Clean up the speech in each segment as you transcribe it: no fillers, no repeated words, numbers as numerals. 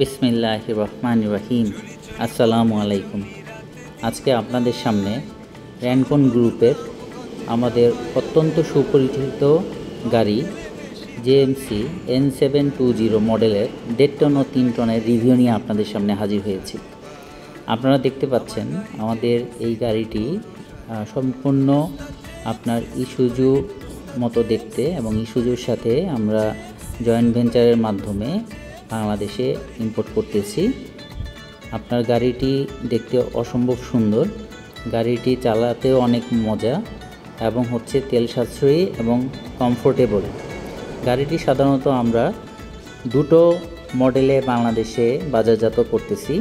বিসমিল্লাহির রহমানির রহিম। আসসালামু আলাইকুম। আজকে আপনাদের সামনে র্যানকন গ্রুপের আমাদের অত্যন্ত সুপরিচিত গাড়ি জেএমসি N720 মডেলের 1.5 টন ও 3 টনের রিভিউ নিয়ে আপনাদের সামনে হাজির হয়েছি। আপনারা দেখতে পাচ্ছেন আমাদের এই গাড়িটি সম্পূর্ণ আপনার ইসুজু মতো দেখতে, এবং ইসুজুর সাথে আমরা জয়েন্ট ভেঞ্চারের মাধ্যমে বাংলাদেশে ইম্পোর্ট করতেছি। আপনার গাড়িটি দেখতে অসম্ভব সুন্দর, গাড়িটি চালাতেও অনেক মজা এবং হচ্ছে তেল সাশ্রয়ী এবং কমফোর্টেবল। গাড়িটি সাধারণত আমরা দুটো মডেলে বাংলাদেশে বাজারজাত করতেছি,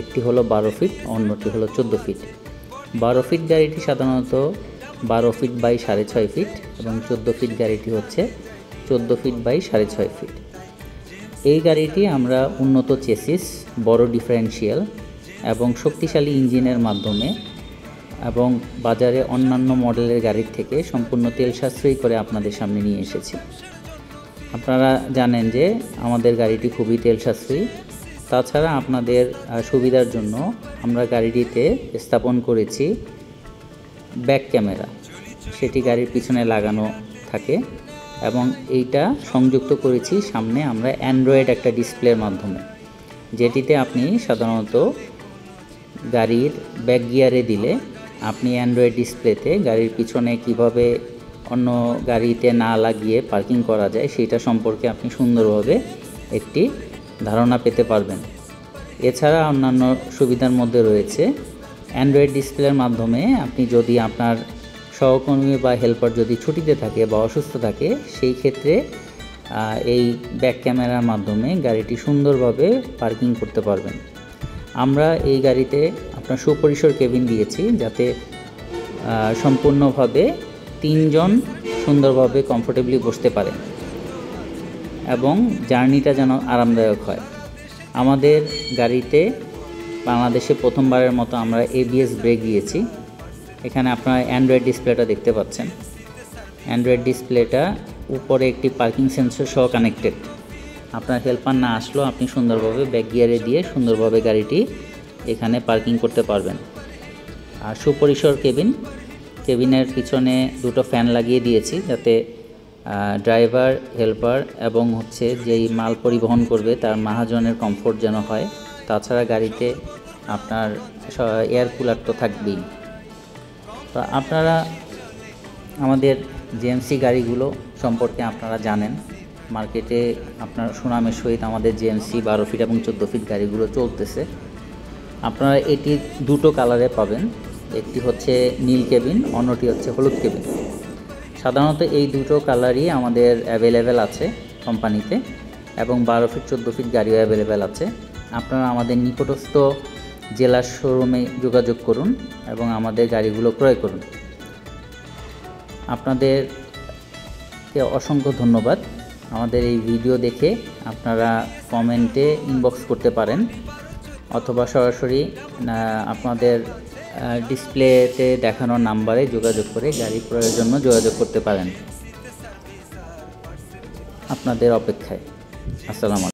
একটি হলো 12 ফিট, অন্যটি হলো 14 ফিট। 12 ফিট গাড়িটি সাধারণত 12 ফিট বাই 6.5 ফিট এবং 14 ফিট গাড়িটি হচ্ছে 14 ফিট বাই 6.5 ফিট। এই গাড়িটি আমরা উন্নত চেসিস, বড় ডিফারেন্সিয়াল এবং শক্তিশালী ইঞ্জিনের মাধ্যমে এবং বাজারে অন্যান্য মডেলের গাড়ির থেকে সম্পূর্ণ তেল সাশ্রয়ী করে আপনাদের সামনে নিয়ে এসেছি। আপনারা জানেন যে আমাদের গাড়িটি খুবই তেল সাশ্রয়ী। তাছাড়া আপনাদের সুবিধার জন্য আমরা গাড়িটিতে স্থাপন করেছি ব্যাক ক্যামেরা, সেটি গাড়ির পিছনে লাগানো থাকে এবং এইটা সংযুক্ত করেছি সামনে আমরা অ্যান্ড্রয়েড একটা ডিসপ্লের মাধ্যমে, যেটিতে আপনি সাধারণত গাড়ির ব্যাক গিয়ারে দিলে আপনি অ্যান্ড্রয়েড ডিসপ্লেতে গাড়ির পিছনে কিভাবে অন্য গাড়িতে না লাগিয়ে পার্কিং করা যায় সেটা সম্পর্কে আপনি সুন্দরভাবে একটি ধারণা পেতে পারবেন। এছাড়া অন্যান্য সুবিধার মধ্যে রয়েছে অ্যান্ড্রয়েড ডিসপ্লের মাধ্যমে আপনি যদি আপনার সহকর্মী বা হেল্পার যদি ছুটিতে থাকে বা অসুস্থ থাকে, সেই ক্ষেত্রে এই ব্যাক ক্যামেরার মাধ্যমে গাড়িটি সুন্দরভাবে পার্কিং করতে পারবেন। আমরা এই গাড়িতে আপনার সুপরিসর কেবিন দিয়েছি, যাতে সম্পূর্ণভাবে 3 জন সুন্দরভাবে কমফোর্টেবলি বসতে পারেন এবং জার্নিটা যেন আরামদায়ক হয়। আমাদের গাড়িতে বাংলাদেশে প্রথমবারের মতো আমরা ABS ব্রেক দিয়েছি। এখানে আপনারা অ্যান্ড্রয়েড ডিসপ্লেটা দেখতে পাচ্ছেন। অ্যান্ড্রয়েড ডিসপ্লেটা উপরে একটি পার্কিং সেন্সর সহ কানেক্টেড। আপনার হেল্পার না আসলেও আপনি সুন্দরভাবে ব্যাক গিয়ারে দিয়ে সুন্দরভাবে গাড়িটি এখানে পার্কিং করতে পারবেন। আর সুপরিসর কেবিনের পিছনে দুটো ফ্যান লাগিয়ে দিয়েছি, যাতে ড্রাইভার, হেল্পার এবং হচ্ছে যেই মাল পরিবহন করবে তার মহাজনের কমফোর্ট যেন হয়। তাছাড়া গাড়িতে আপনার এয়ার কুলার তো থাকবেই। তো আপনারা আমাদের জেএমসি গাড়িগুলো সম্পর্কে আপনারা জানেন, মার্কেটে আপনার সুনামের সহিত আমাদের জেএমসি 12 ফিট এবং 14 ফিট গাড়িগুলো চলতেছে। আপনারা এটি দুটো কালারে পাবেন, একটি হচ্ছে নীল কেবিন, অন্যটি হচ্ছে হলুদ কেবিন। সাধারণত এই দুটো কালারই আমাদের অ্যাভেলেবেল আছে কোম্পানিতে, এবং 12 ফিট 14 ফিট গাড়িও অ্যাভেলেবেল আছে। আপনারা আমাদের নিকটস্থ জেলার শোরুমে যোগাযোগ করুন এবং আমাদের গাড়িগুলো ক্রয় করুন। আপনাদেরকে অসংখ্য ধন্যবাদ। আমাদের এই ভিডিও দেখে আপনারা কমেন্টে ইনবক্স করতে পারেন অথবা সরাসরি আপনাদের ডিসপ্লেতে দেখানো নাম্বারে যোগাযোগ করে গাড়ি ক্রয়ের জন্য যোগাযোগ করতে পারেন। আপনাদের অপেক্ষায়। আসসালামু আলাইকুম।